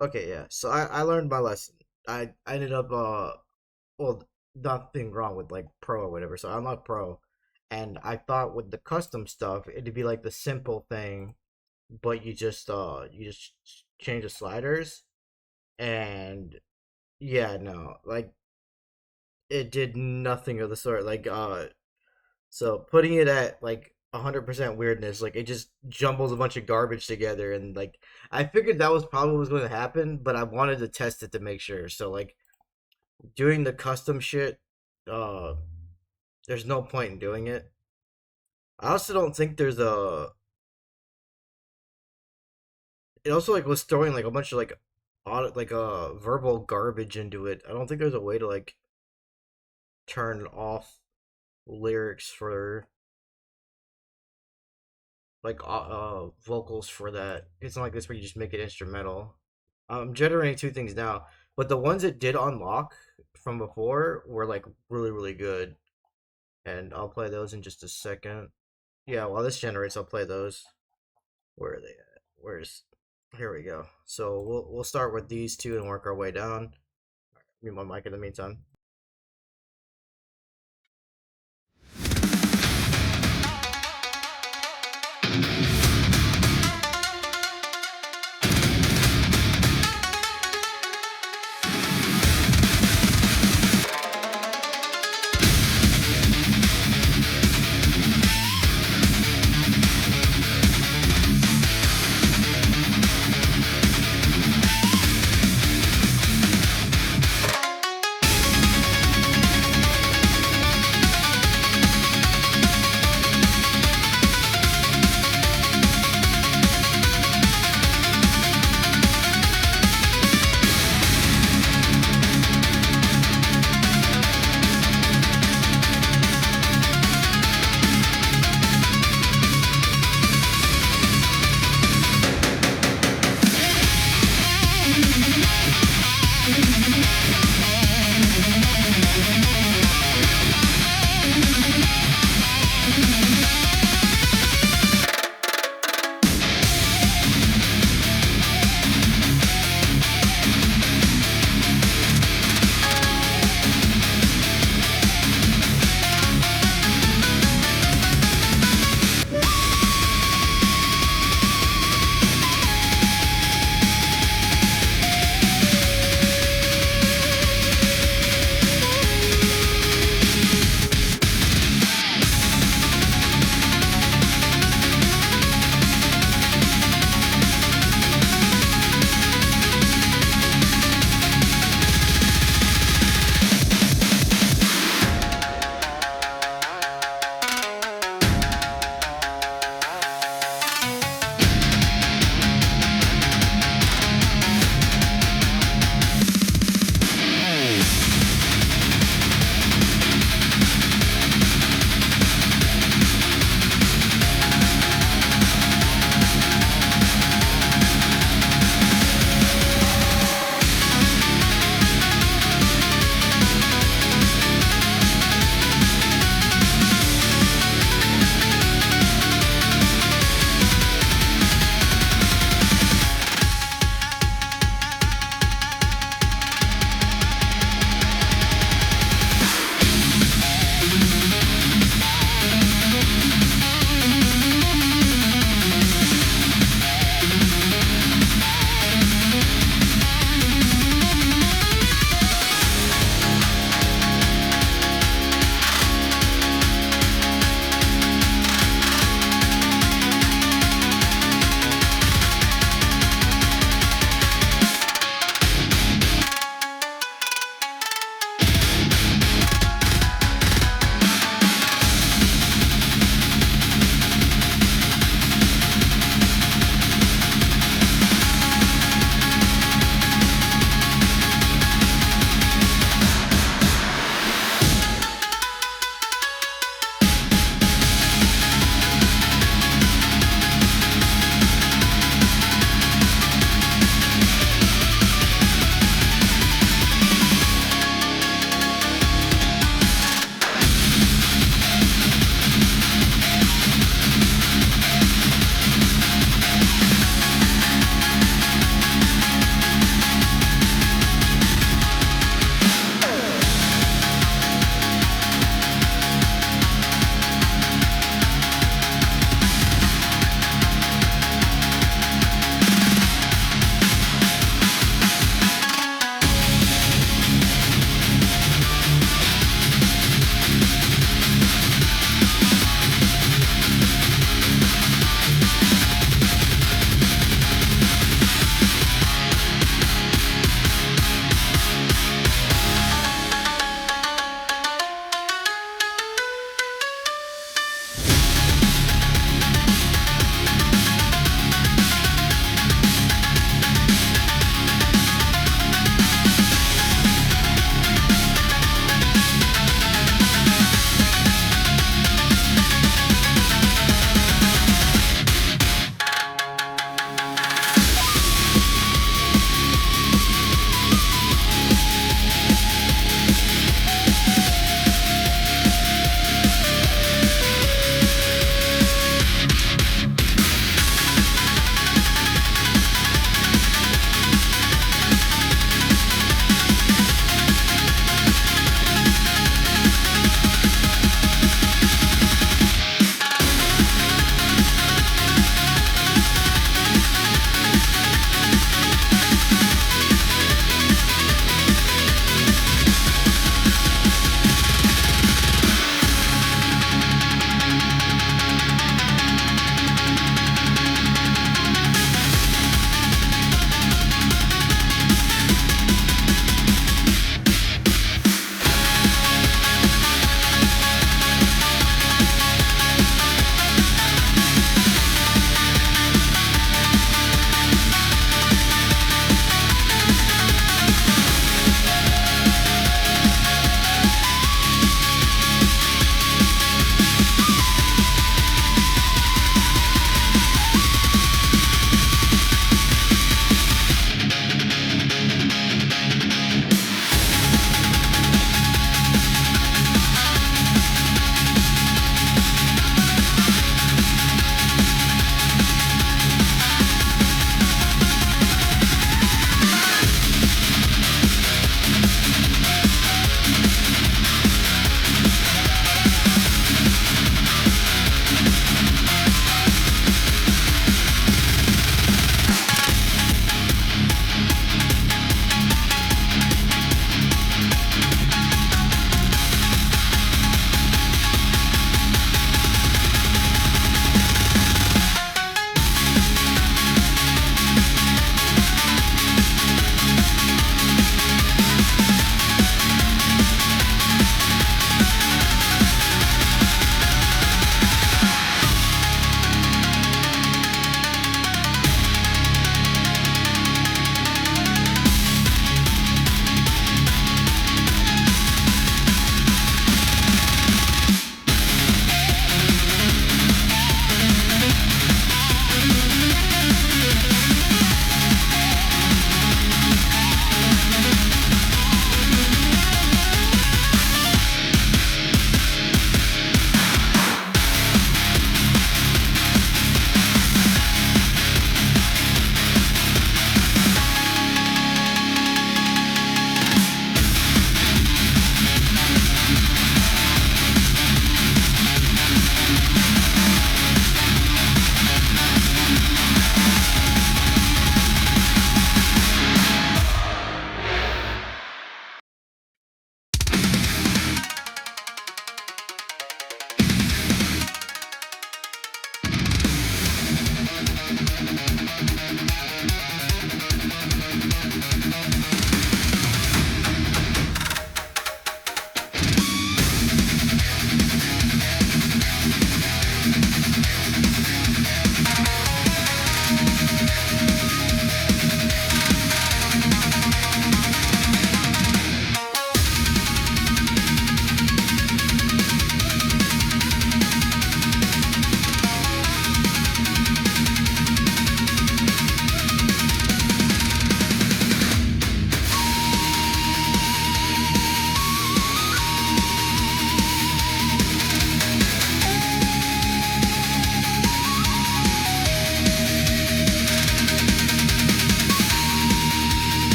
Okay, yeah. So I learned my lesson. I ended up well, nothing wrong with like pro or whatever. So I'm not pro, and I thought with the custom stuff it'd be like the simple thing, but you just change the sliders, and yeah, no, like it did nothing of the sort. Like so putting it at like 100% weirdness, like it just jumbles a bunch of garbage together, and like I figured that was probably what was going to happen, but I wanted to test it to make sure. So like doing the custom shit, uh, there's no point in doing it. I also don't think there's a. It also like was throwing like a bunch of like, verbal garbage into it. I don't think there's a way to like turn off lyrics for like vocals for that. It's not like this where you just make it instrumental. I'm generating two things now, but the ones it did unlock from before were like really really good, and I'll play those in just a second. Yeah, while this generates, I'll play those. Where are they at? Where's Here we go. So we'll start with these two and work our way down. Mute my mic in the meantime.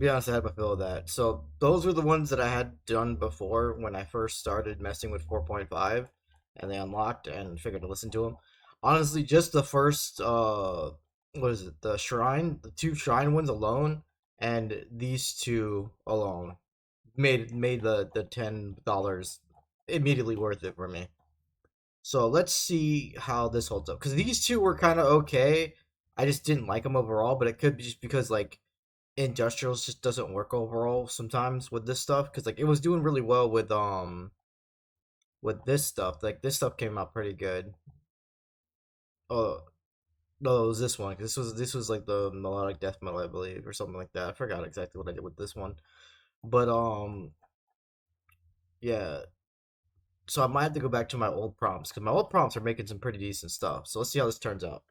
be honest, I had my fill of that. So those were the ones that I had done before when I first started messing with 4.5, and they unlocked and figured to listen to them. Honestly, just the first what is it? The two shrine ones alone, and these two alone made the $10 immediately worth it for me. So let's see how this holds up because these two were kind of okay. I just didn't like them overall, but it could be just because like industrials just doesn't work overall sometimes with this stuff because like it was doing really well with this stuff. Like this stuff came out pretty good. Oh no, it was this one. This was like the melodic death metal, I believe, or something like that. I forgot exactly what I did with this one, but yeah. So I might have to go back to my old prompts because my old prompts are making some pretty decent stuff. So let's see how this turns out.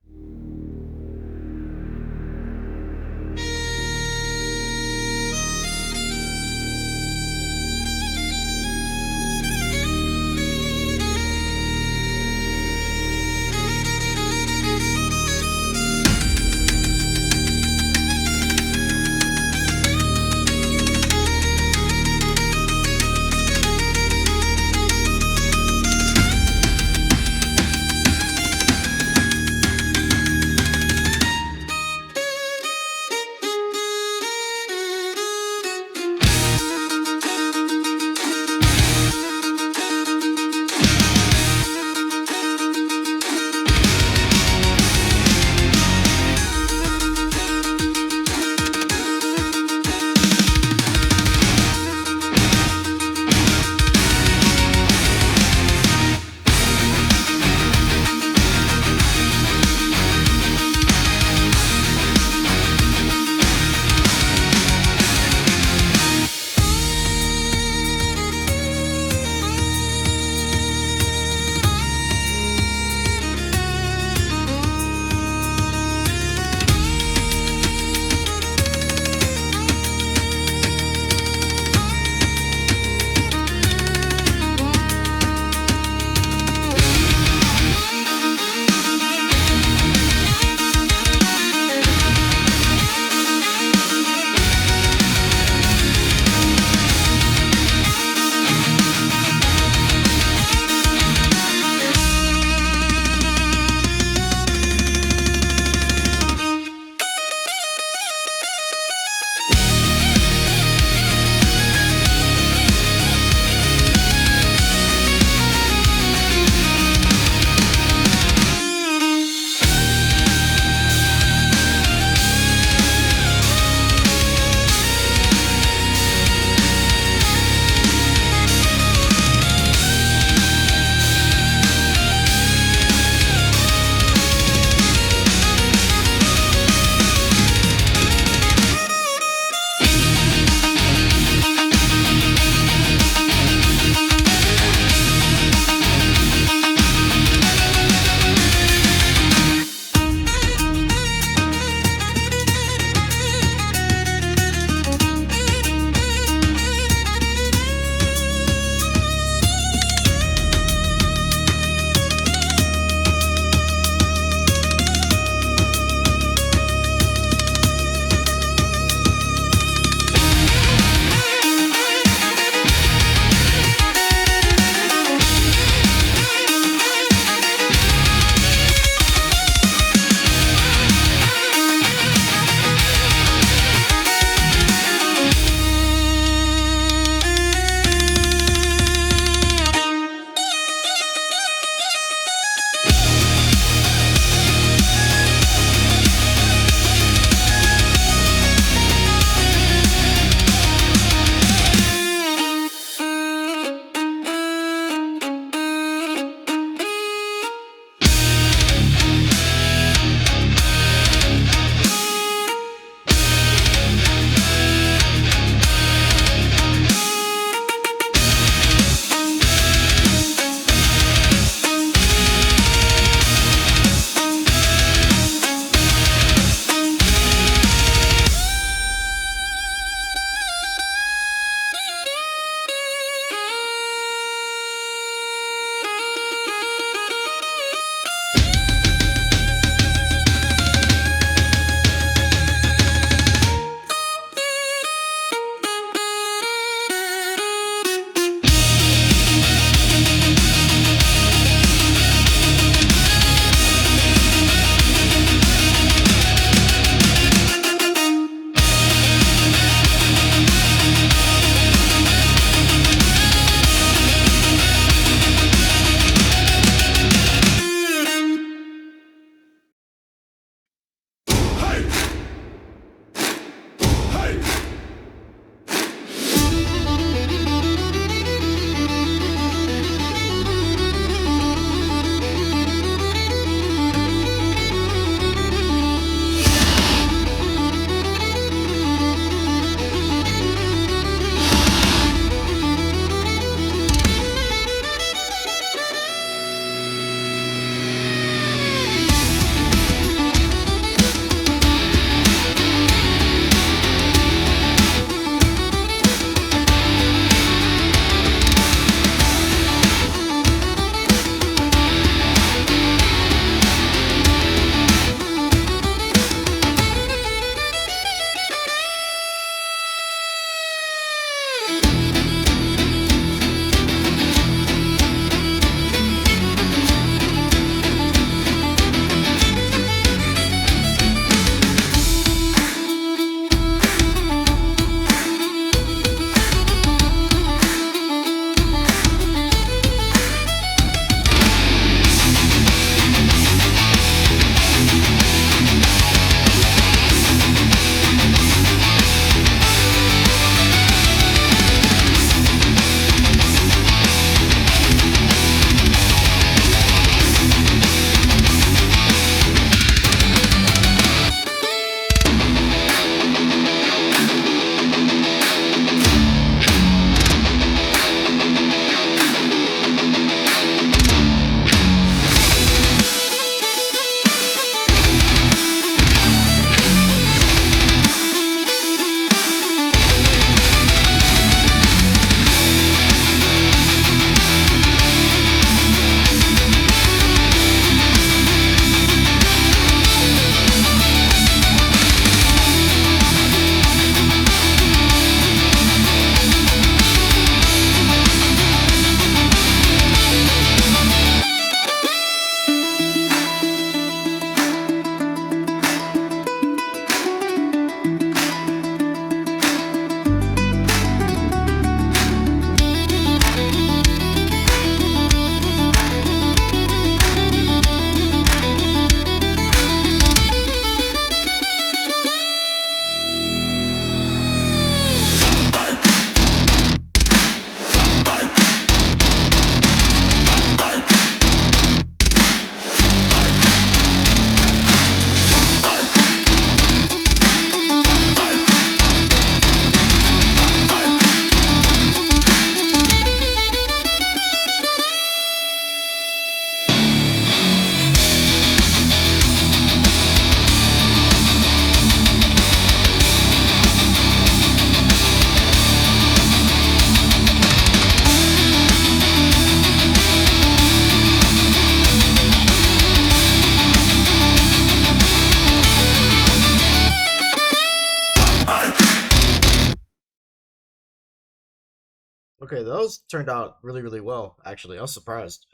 Okay, those turned out really, really well. Actually, I was surprised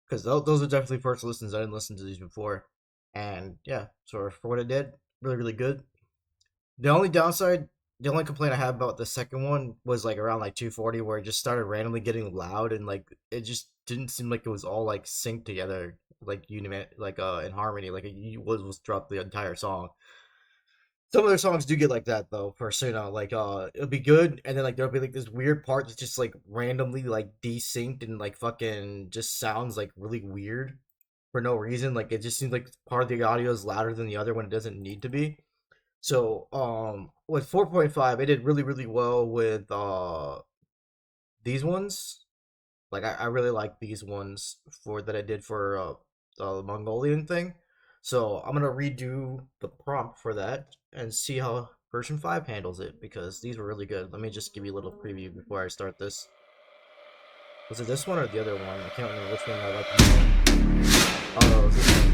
because those are definitely first listens. I didn't listen to these before, and yeah, so for what it did, really, really good. The only downside, the only complaint I have about the second one was like around like 240, where it just started randomly getting loud, and like it just didn't seem like it was all like synced together, like like in harmony, like it was throughout the entire song. Some of their songs do get like that though, for Suno. Like it'll be good, and then like there'll be like this weird part that's just like randomly like desynced and like fucking just sounds like really weird for no reason. Like it just seems like part of the audio is louder than the other when it doesn't need to be. So with 4.5, it did really, really well with these ones. Like I really like these ones for that I did for the Mongolian thing. So I'm gonna redo the prompt for that and see how version 5 handles it, because these were really good. Let me just give you a little preview before I start this. Was it this one or the other one? I can't remember which one I like more. Oh, it was this one.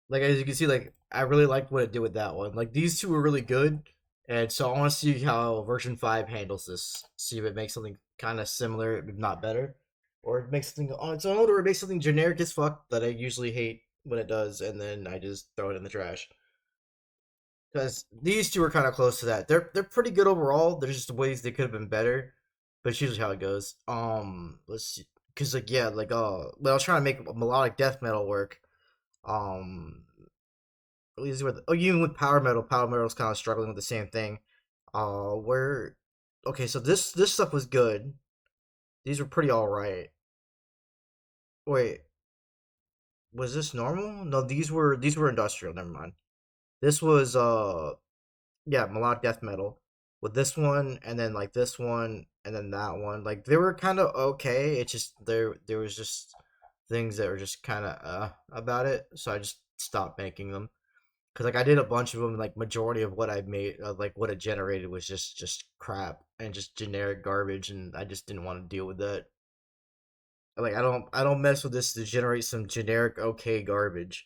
Like as you can see, like I really liked what it did with that one. Like these two were really good, and so I want to see how version 5 handles this. See if it makes something kind of similar, if not better, or it makes something on its own, or it makes something generic as fuck that I usually hate when it does, and then I just throw it in the trash. Because these two are kind of close to that. They're pretty good overall. There's just ways they could have been better, but it's usually how it goes. Let's see, because like yeah, like when I was trying to make melodic death metal work, um at least with even with power metal's kind of struggling with the same thing. Where okay, so this stuff was good. These were pretty all right. Wait, was this normal? No, these were industrial. Never mind. This was yeah, melodic death metal with this one, and then like this one, and then that one. Like they were kind of okay. It's just there was just things that were just kind of about it, so I just stopped making them. Cause like I did a bunch of them, like majority of what I made, like what it generated was just crap and just generic garbage, and I just didn't want to deal with that. Like I don't mess with this to generate some generic okay garbage.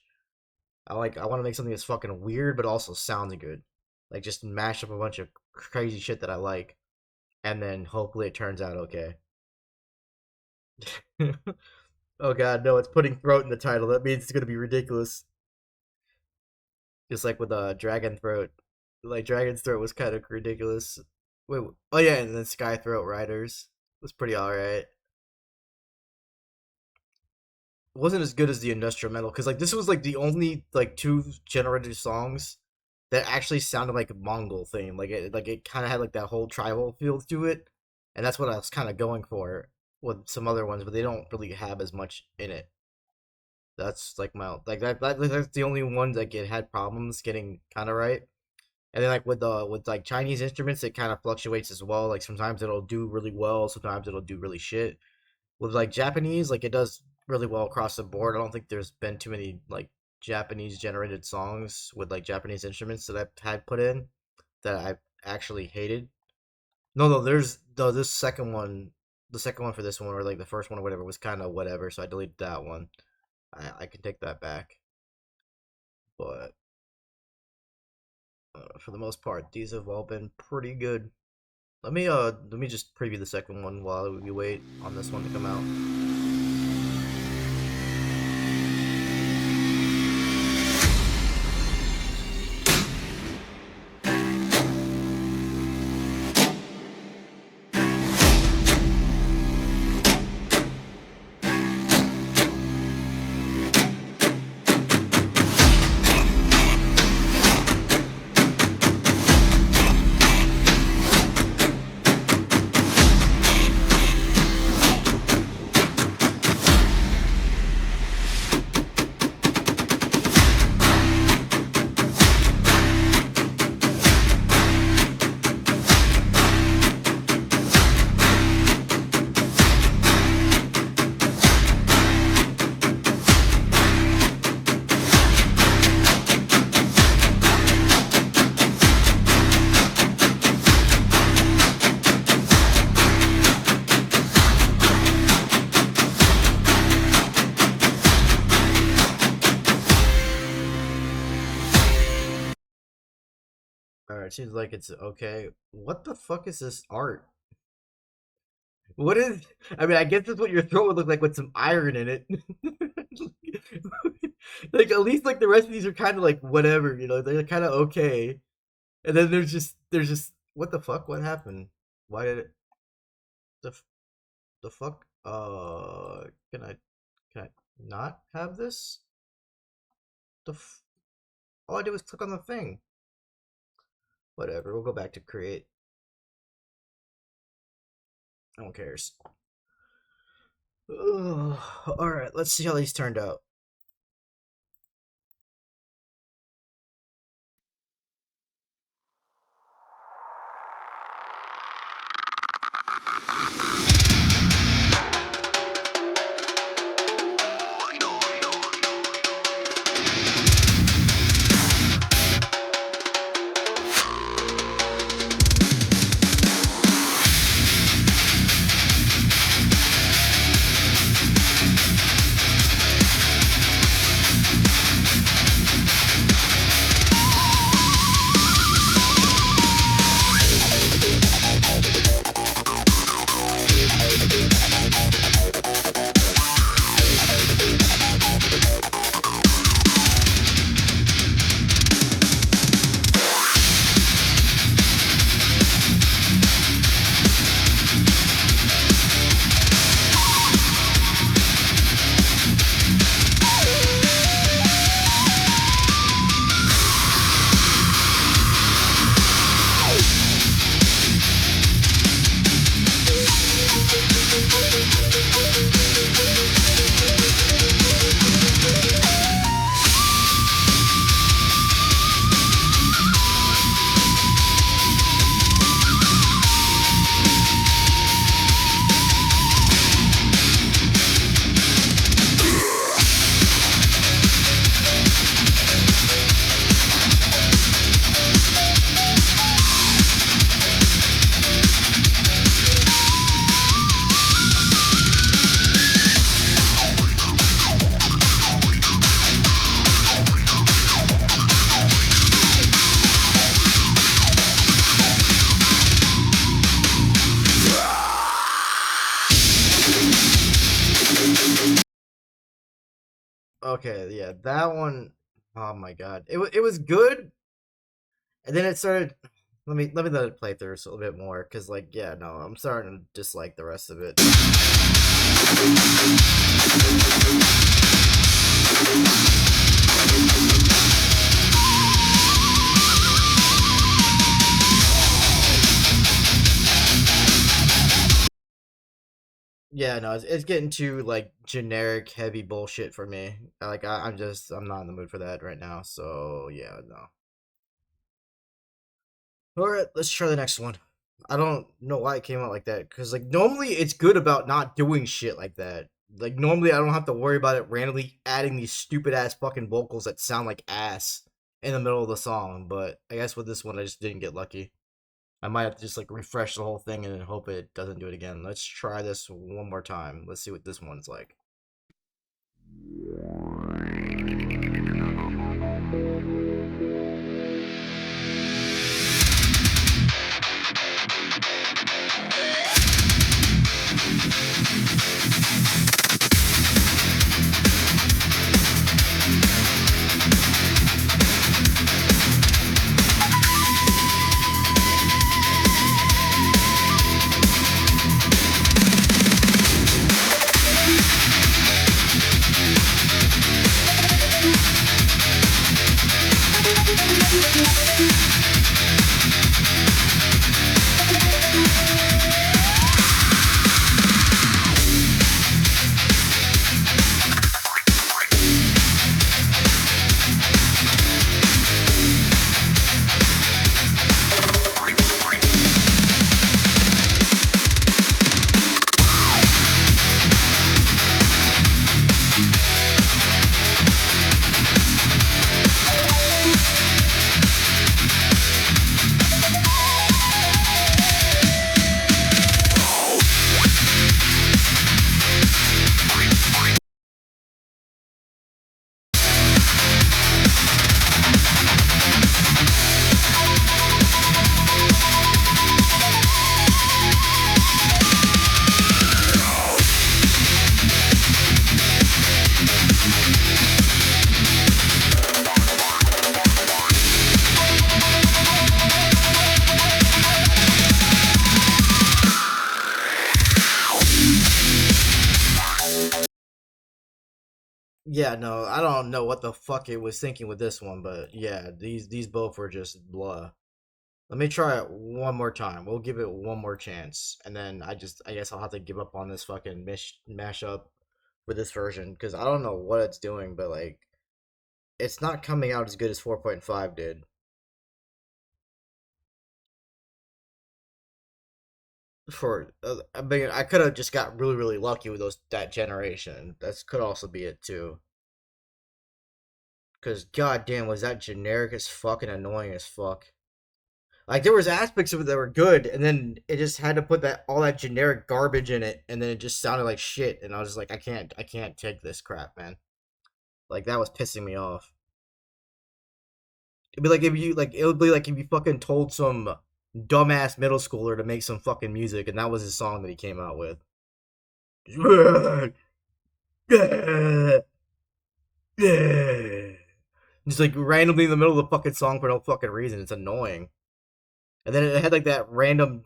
I want to make something that's fucking weird but also sounds good. Like just mash up a bunch of crazy shit that I like, and then hopefully it turns out okay. Oh god, no! It's putting throat in the title. That means it's gonna be ridiculous. Just like with Dragon Throat. Like Dragon's Throat was kind of ridiculous. Wait, oh yeah, and then Sky Throat Riders was pretty alright. It wasn't as good as the industrial metal, because like this was like the only like two generated songs that actually sounded like a Mongol theme. Like it kind of had like that whole tribal feel to it, and that's what I was kind of going for with some other ones, but they don't really have as much in it. That's like my that's the only one that it had problems getting kind of right. And then like with like Chinese instruments, it kind of fluctuates as well. Like sometimes it'll do really well, sometimes it'll do really shit. With like Japanese, like it does really well across the board. I don't think there's been too many like Japanese generated songs with like Japanese instruments that I've had put in that I actually hated. No, there's this second one, the second one for this one, or like the first one or whatever, was kind of whatever. So I deleted that one. I can take that back, but for the most part, these have all been pretty good. Let me just preview the second one while we wait on this one to come out. Alright, seems like it's okay. What the fuck is this art? What is? I mean, I guess that's what your throat would look like with some iron in it. Like at least like the rest of these are kind of like whatever, you know, they're kind of okay. And then there's just what the fuck? What happened? Why did it the the fuck? Can I not have this? The all I did was click on the thing. Whatever. We'll go back to create. No one cares. Ugh. All right. Let's see how these turned out. Okay, yeah, that one. Oh my god, it was good, and then it started. Let it play through a little bit more, cause like yeah, no, I'm starting to dislike the rest of it. Yeah, no, it's getting too like generic, heavy bullshit for me. Like I'm not in the mood for that right now. So yeah, no. All right, let's try the next one. I don't know why it came out like that because like normally it's good about not doing shit like that. Like normally I don't have to worry about it randomly adding these stupid ass fucking vocals that sound like ass in the middle of the song. But I guess with this one I just didn't get lucky. I might have to just like refresh the whole thing and hope it doesn't do it again. Let's try this one more time. Let's see what this one's like. Yeah, no, I don't know what the fuck it was thinking with this one, but yeah, these both were just blah. Let me try it one more time. We'll give it one more chance, and then I guess I'll have to give up on this fucking mashup with this version because I don't know what it's doing, but like it's not coming out as good as 4.5 did. For I mean, I could have just got really lucky with those that generation. That could also be it too. Because goddamn, was that generic as fucking annoying as fuck. Like there was aspects of it that were good, and then it just had to put that all that generic garbage in it, and then it just sounded like shit. And I was just like, I can't take this crap, man. Like that was pissing me off. It'd be like if you like, it would be like if you fucking told some dumbass middle schooler to make some fucking music, and that was his song that he came out with. Just like randomly in the middle of the fucking song for no fucking reason. It's annoying. And then it had like that random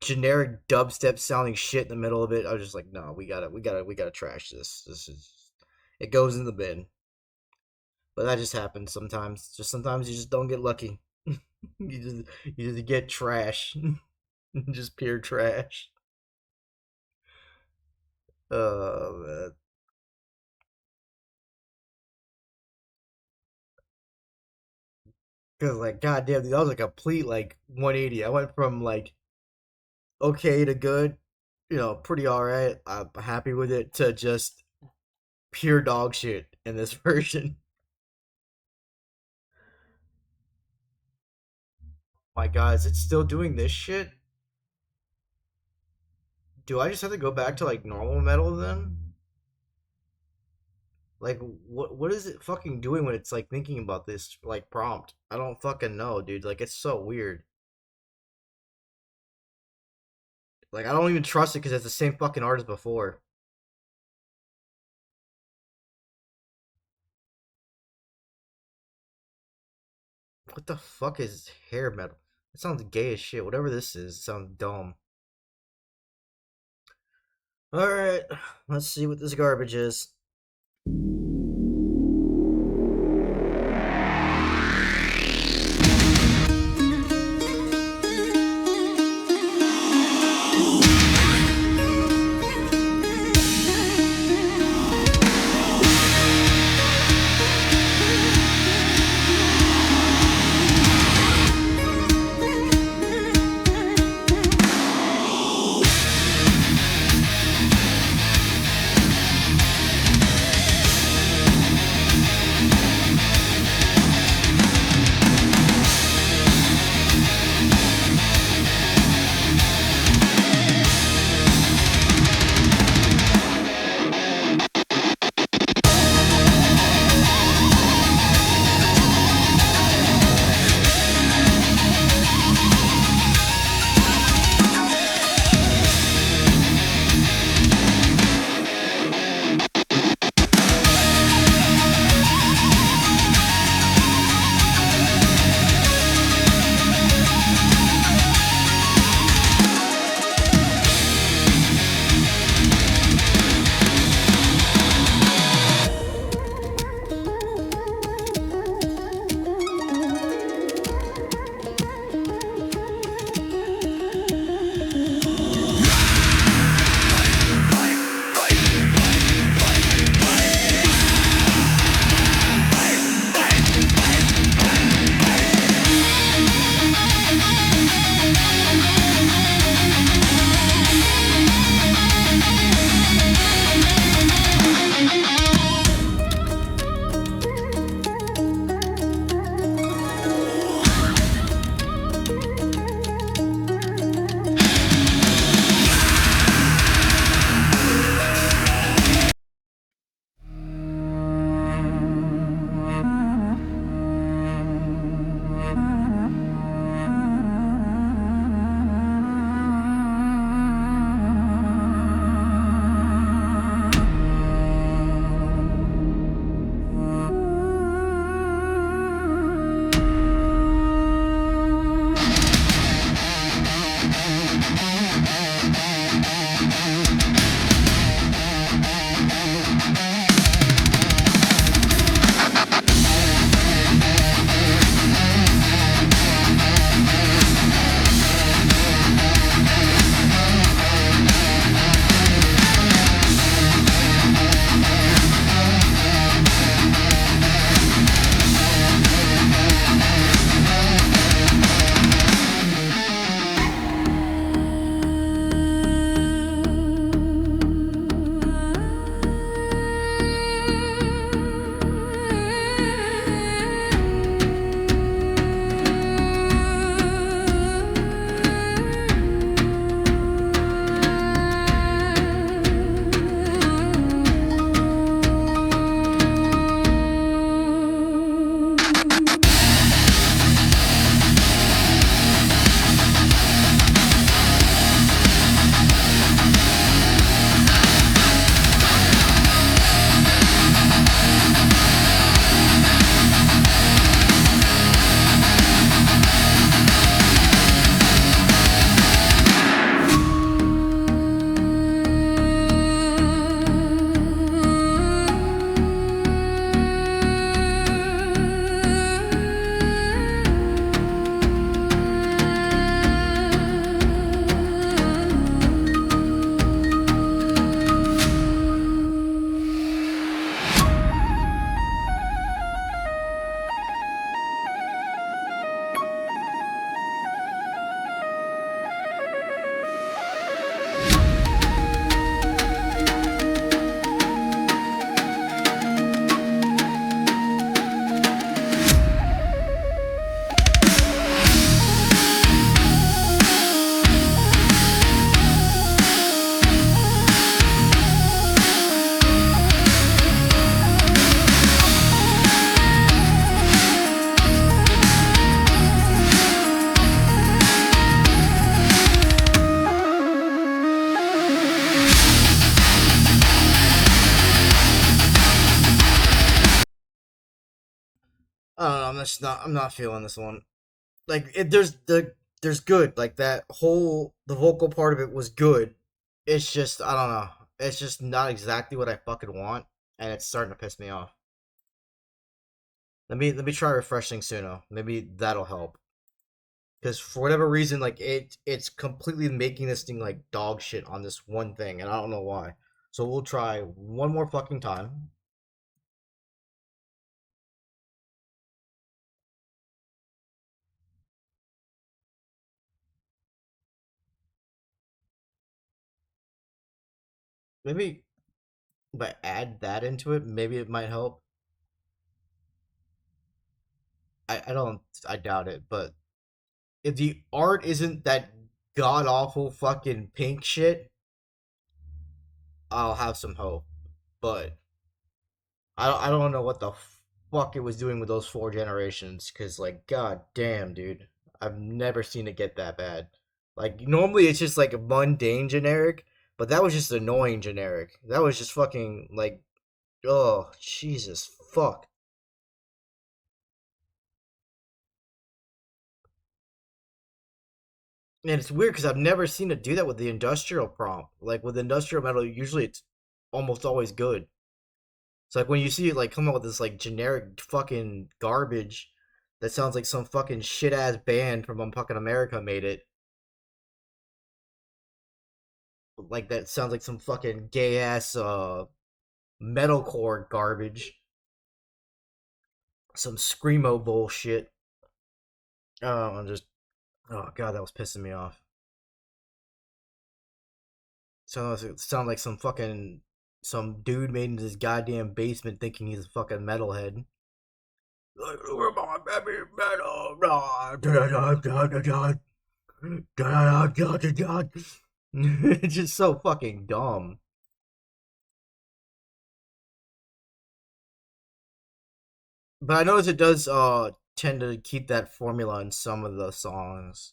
generic dubstep sounding shit in the middle of it. I was just like, no, we gotta trash this. This is it goes in the bin. But that just happens sometimes. Just sometimes you just don't get lucky. You just get trash. Just pure trash. Oh man. Cause like goddamn, dude, that was a complete like 180. I went from like okay to good, pretty alright. I'm happy with it to just pure dog shit in this version. My God, is it still doing this shit? Do I just have to go back to like normal metal then? Like what is it fucking doing when it's like thinking about this like prompt? I don't fucking know, dude. Like it's so weird. Like I don't even trust it because it's the same fucking art as before. What the fuck is hair metal? It sounds gay as shit. Whatever this is, it sounds dumb. All right, let's see what this garbage is. I don't know. I'm just not. I'm not feeling this one. Like there's good. Like that whole the vocal part of it was good. It's just I don't know. It's just not exactly what I fucking want, and it's starting to piss me off. Let me try refreshing Suno. Maybe that'll help. Because for whatever reason, like it's completely making this thing like dog shit on this one thing, and I don't know why. So we'll try one more fucking time. Maybe if I add that into it, maybe it might help. I don't I doubt it, but if the art isn't that god awful fucking pink shit, I'll have some hope. But I don't know what the fuck it was doing with those four generations, because like god damn, dude, I've never seen it get that bad. Like normally it's just like mundane generic, but that was just annoying generic. That was just fucking like, oh Jesus fuck. And it's weird because I've never seen it do that with the industrial prompt. Like with industrial metal, usually it's almost always good. It's like when you see it like come up with this like generic fucking garbage that sounds like some fucking shit ass band from fucking America made it. Like that sounds like some fucking gay ass metalcore garbage. Some screamo bullshit. Oh, I'm just oh god, that was pissing me off. Sound like some fucking some dude made in his goddamn basement thinking he's a fucking metalhead. Like, we're my baby metal. It's just so fucking dumb. But I notice it does tend to keep that formula in some of the songs.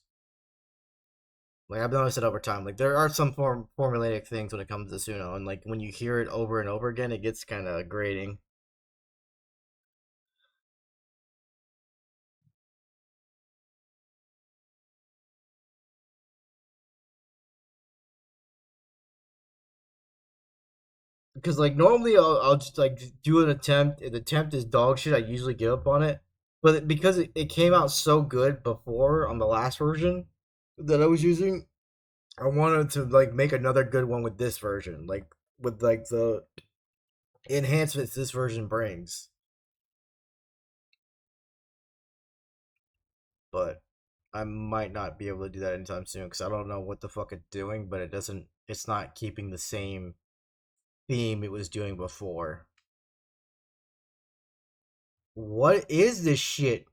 Like I've noticed it over time. Like there are some formulaic things when it comes to Suno, and like when you hear it over and over again, it gets kind of grating. Because like normally I'll just like do an attempt. If the attempt is dog shit, I usually give up on it. But because it came out so good before on the last version that I was using, I wanted to like make another good one with this version, like with like the enhancements this version brings. But I might not be able to do that anytime soon because I don't know what the fuck it's doing, but it doesn't. It's not keeping the same theme it was doing before. What is this shit?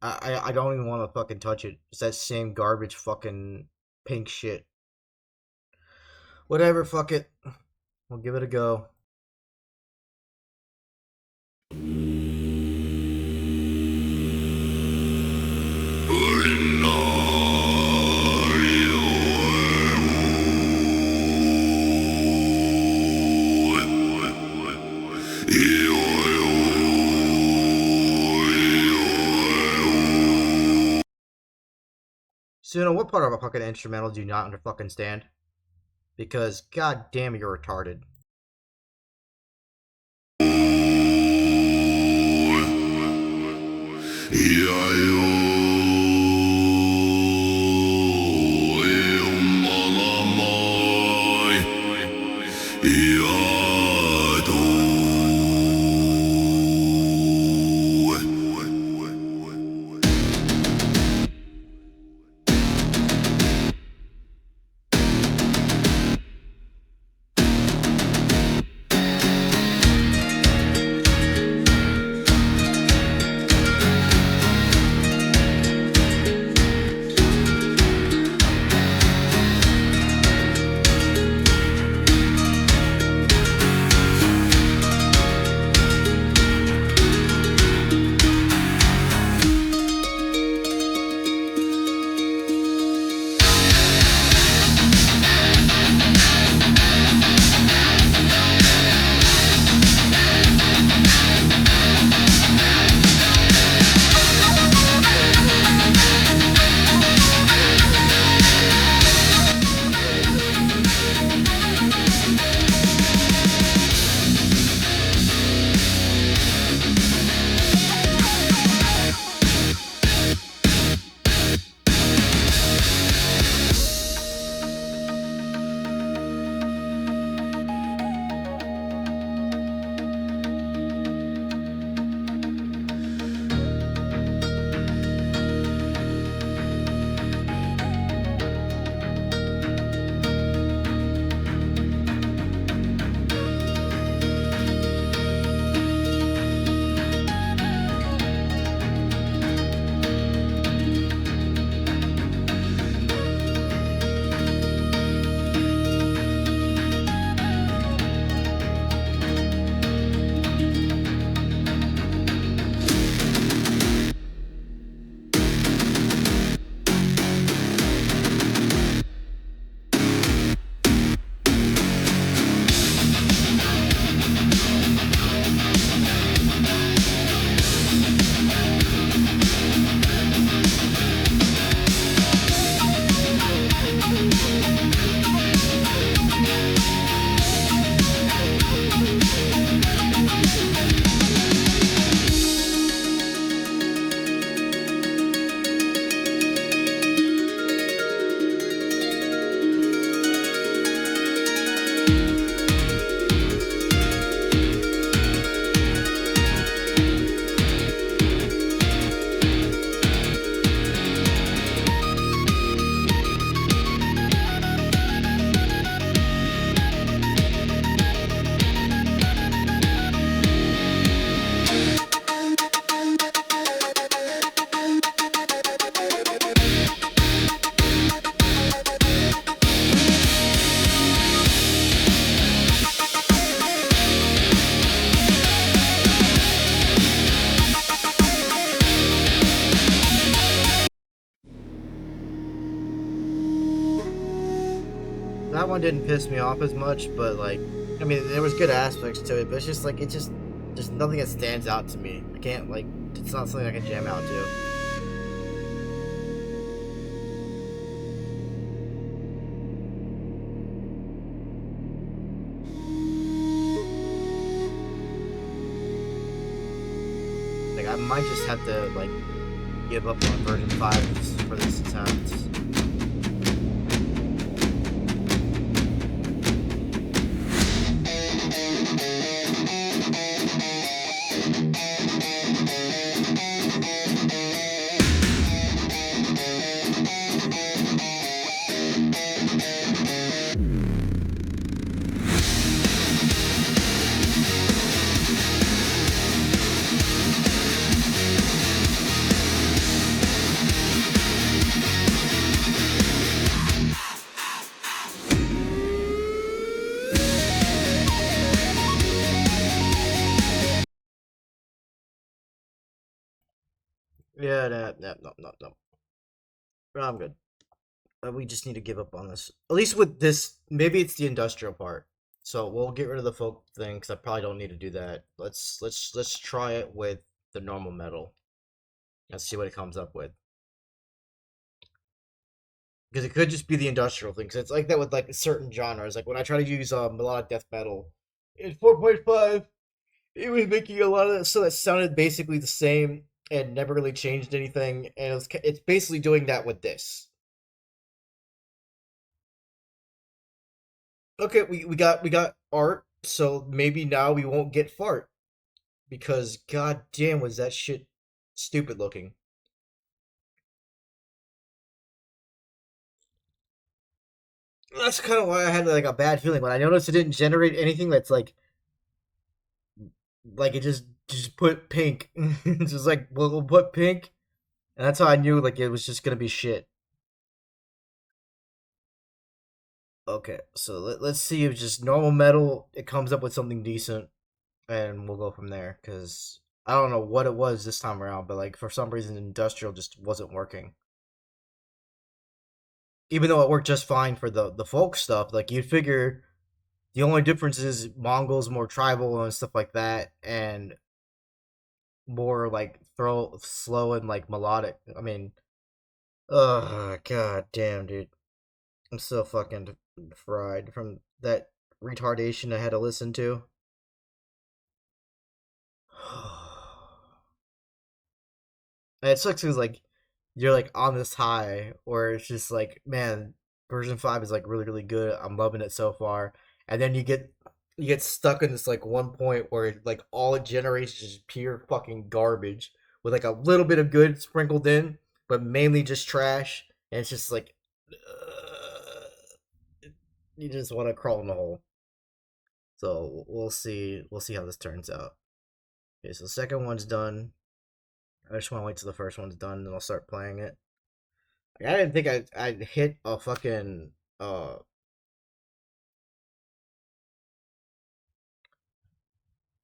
I don't even want to fucking touch it. It's that same garbage fucking pink shit. Whatever, fuck it. We'll give it a go. Suno, what part of a fucking instrumental do you not under fucking stand? Because god damn it, you're retarded. That one didn't piss me off as much, but like, I mean, there was good aspects to it, but it's just like it just nothing that stands out to me. I can't like, it's not something I can jam out to. Like, I might just have to like give up on version 5 for this attempt. Yeah, no. But I'm good. We just need to give up on this. At least with this, maybe it's the industrial part. So we'll get rid of the folk thing because I probably don't need to do that. Let's try it with the normal metal. Let's see what it comes up with. Because it could just be the industrial thing. Because it's like that with like certain genres. Like when I try to use melodic death metal in 4.5, it was making a lot of that stuff that sounded basically the same and never really changed anything. And it's basically doing that with this. Okay, we got art, so maybe now we won't get fart because god damn was that shit stupid looking. That's kind of why I had like a bad feeling when I noticed it didn't generate anything that's like it just put pink. It's just like we'll put pink, and that's how I knew like it was just gonna be shit. Okay, so let's see if just normal metal it comes up with something decent, and we'll go from there. Cause I don't know what it was this time around, but like for some reason industrial just wasn't working. Even though it worked just fine for the folk stuff, like you'd figure the only difference is Mongols more tribal and stuff like that, and more like throw slow and like melodic. I mean, oh god damn, dude, I'm so fucking fried from that retardation I had to listen to. And it sucks because like you're like on this high, or it's just like man, version 5 is like really good. I'm loving it so far, and then you get stuck in this like one point where like all it generates is just pure fucking garbage with like a little bit of good sprinkled in, but mainly just trash. And it's just like you just want to crawl in the hole. So we'll see. We'll see how this turns out. Okay, so the second one's done. I just want to wait till the first one's done, and I'll start playing it. Like, I didn't think I'd hit a fucking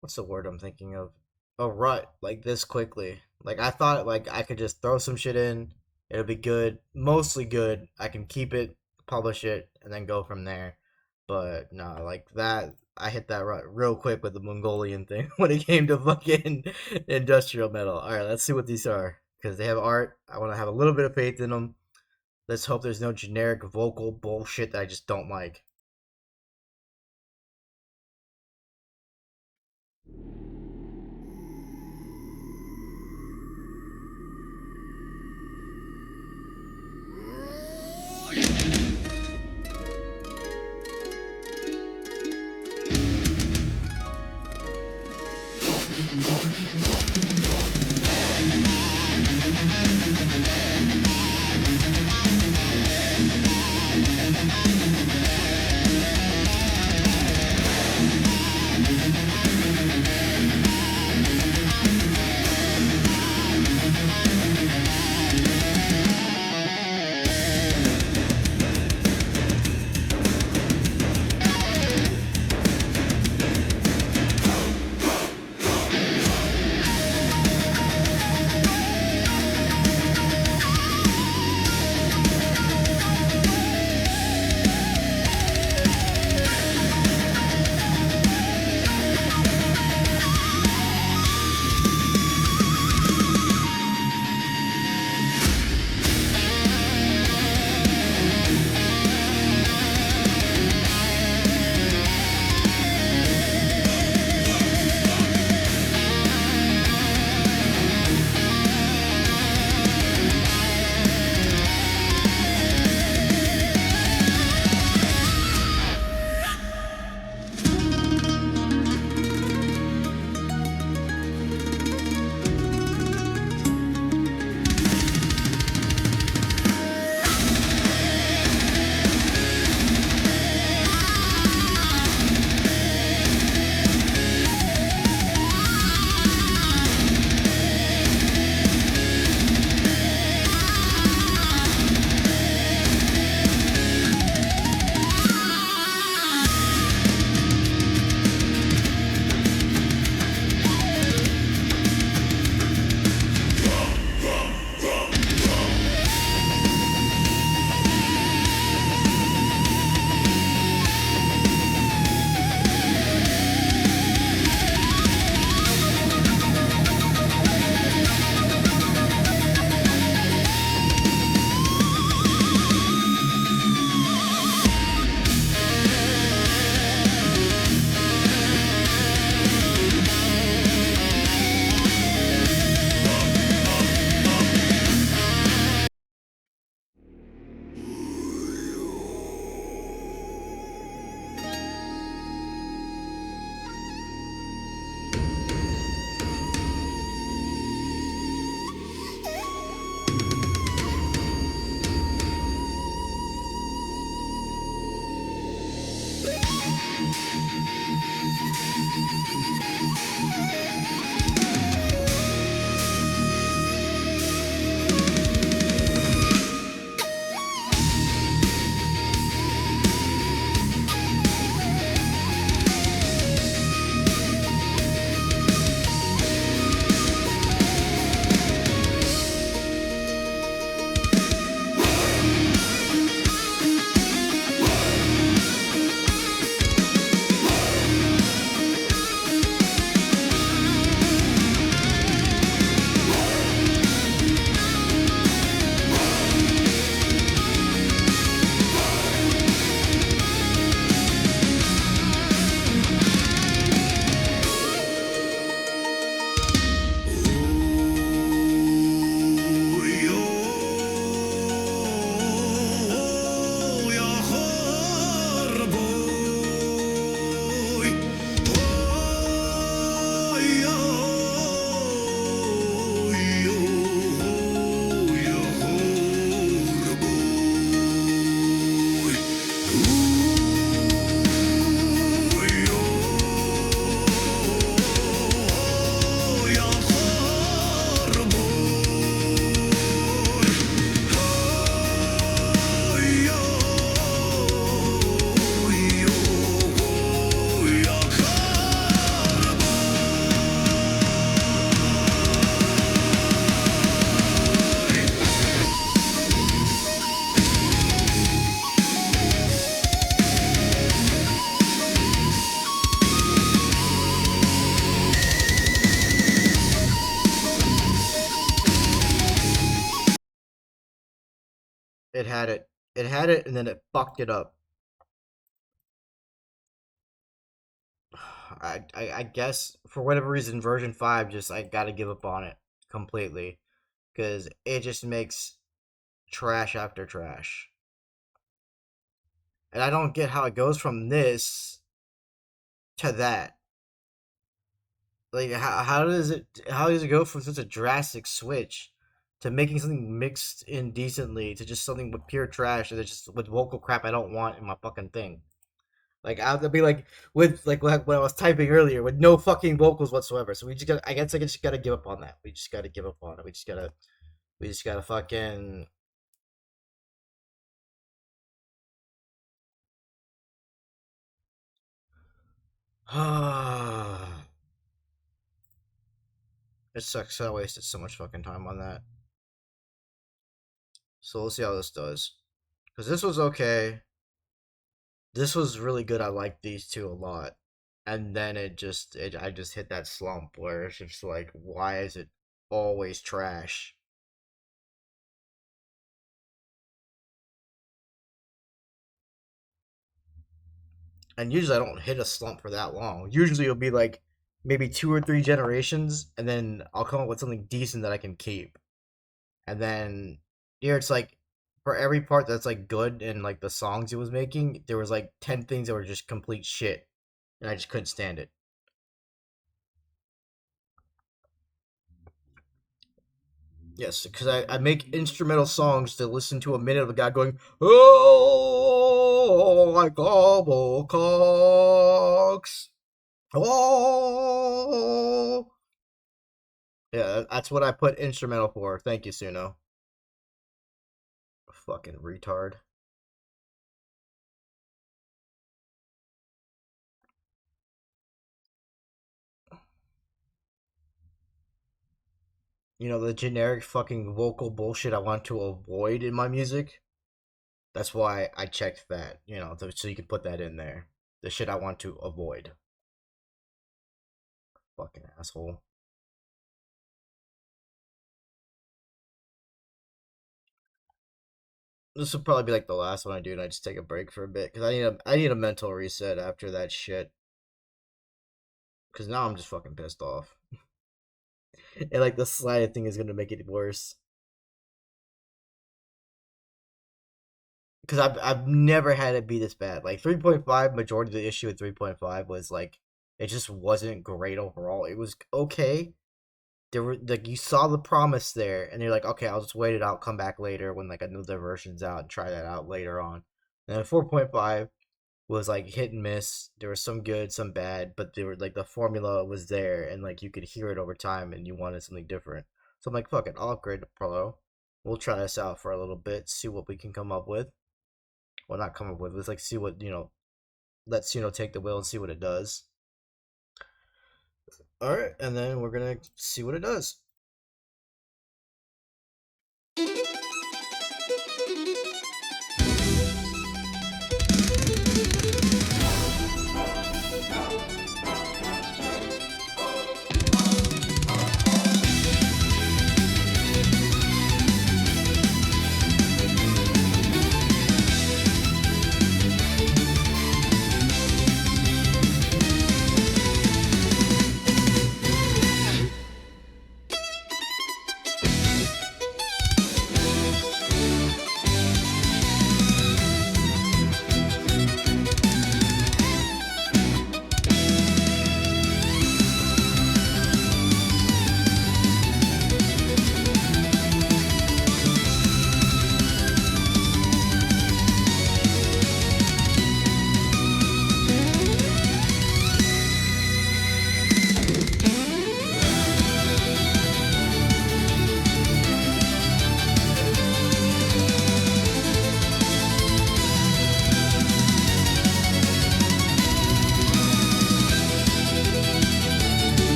what's the word I'm thinking of? A rut like this quickly. Like I thought like I could just throw some shit in, it'll be good, mostly good. I can keep it, publish it, and then go from there. But no, like that I hit that rut real quick with the Mongolian thing when it came to fucking industrial metal. All right, let's see what these are because they have art. I want to have a little bit of faith in them. Let's hope there's no generic vocal bullshit that I just don't like. it had it. It had it, and then it fucked it up. I guess for whatever reason, version 5 just I gotta give up on it completely because it just makes trash after trash, and I don't get how it goes from this to that. Like how does it go from such a drastic switch to making something mixed in decently to just something with pure trash and it's just with vocal crap I don't want in my fucking thing. Like I'd be like with like when I was typing earlier with no fucking vocals whatsoever. So we just got I guess I just gotta give up on that. We just gotta give up on it. We just gotta fucking it sucks. I wasted so much fucking time on that. So we'll see how this does. Because this was okay. This was really good. I liked these two a lot. And then I just hit that slump where it's just like, why is it always trash? And usually I don't hit a slump for that long. Usually it'll be like maybe 2 or 3 generations, and then I'll come up with something decent that I can keep. And then here it's like for every part that's like good and like the songs he was making, there was like 10 things that were just complete shit, and I just couldn't stand it. Yes, because I make instrumental songs to listen to a minute of a guy going, "Oh, I gobble cocks. Oh." Yeah, that's what I put instrumental for. Thank you, Suno. Fucking retard. You know, the generic fucking vocal bullshit I want to avoid in my music. That's why I checked that, so you can put that in there. The shit I want to avoid. Fucking asshole. This will probably be like the last one I do, and I just take a break for a bit because I need a mental reset after that shit. Because now I'm just fucking pissed off, and like the slide thing is gonna make it worse. Because I've never had it be this bad. Like 3.5, majority of the issue with 3.5 was like it just wasn't great overall. It was okay. There were like you saw the promise there, and you're like, okay, I'll just wait it out, come back later when like another version's out and try that out later on. And then 4.5 was like hit and miss. There was some good, some bad, but they were like the formula was there, and like you could hear it over time, and you wanted something different. So I'm like, fuck it, I'll upgrade to Pro. We'll try this out for a little bit, see what we can come up with. Well, not come up with. Let's like see what Let's take the wheel and see what it does. All right, and then we're gonna see what it does.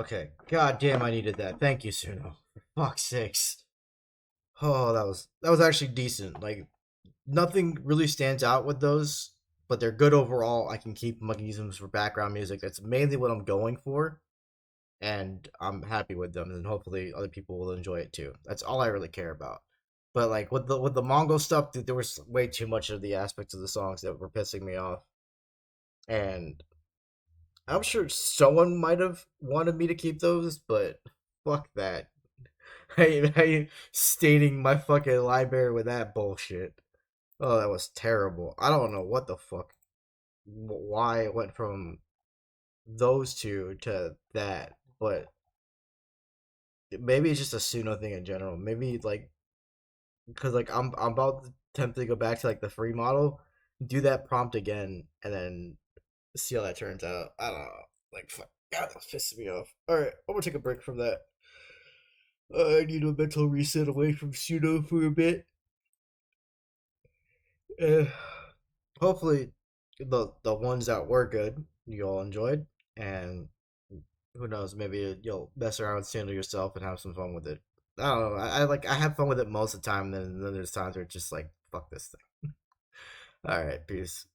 Okay. God damn, I needed that. Thank you, Suno. For fuck's sakes. Oh, that was actually decent. Like nothing really stands out with those, but they're good overall. I can keep them. I can use them for background music. That's mainly what I'm going for, and I'm happy with them. And hopefully, other people will enjoy it too. That's all I really care about. But like with the Mongol stuff, dude, there was way too much of the aspects of the songs that were pissing me off, and I'm sure someone might have wanted me to keep those, but fuck that. I stating my fucking library with that bullshit. Oh, that was terrible. I don't know what the fuck, why it went from those two to that, but maybe it's just a Suno thing in general. Maybe like because like I'm about to tempted to go back to like the free model, do that prompt again, and then see how that turns out. I don't know. Like fuck, God, that pisses me off. All right, I'm gonna take a break from that. I need a mental reset away from Suno for a bit. Uh, hopefully, the ones that were good you all enjoyed, and who knows, maybe you'll mess around with Sandal yourself and have some fun with it. I don't know. I have fun with it most of the time. Then there's times where it's just like fuck this thing. All right, peace.